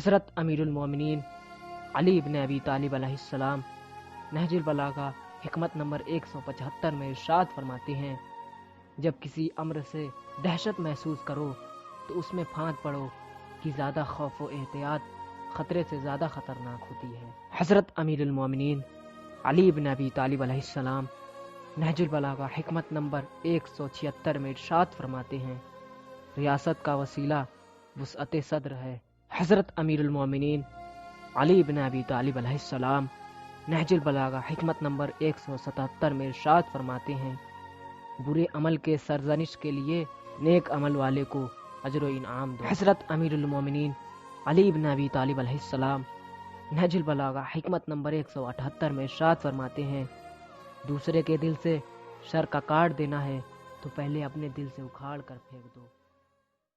حضرت امیر المومنین علی ابن ابی طالب علیہ السلام نہج البلاغہ حکمت نمبر 175 میں ارشاد فرماتے ہیں، جب کسی امر سے دہشت محسوس کرو تو اس میں پھانک پڑو کہ زیادہ خوف و احتیاط خطرے سے زیادہ خطرناک ہوتی ہے۔ حضرت امیر المومنین علی ابن ابی طالب علیہ السلام نہج البلاغہ حکمت نمبر 176 میں ارشاد فرماتے ہیں، ریاست کا وسیلہ وسعت صدر ہے۔ حضرت امیر المومنین علی ابن ابی طالب علیہ السلام نہج البلاغہ حکمت نمبر 177 میں ارشاد فرماتے ہیں، برے عمل کے سرزنش کے لیے نیک عمل والے کو اجر و انعام دو۔ حضرت امیر المومنین علی ابن ابی طالب علیہ السلام نہج البلاغہ حکمت نمبر 178 میں ارشاد فرماتے ہیں، دوسرے کے دل سے شر کا کاٹ دینا ہے تو پہلے اپنے دل سے اکھاڑ کر پھینک دو۔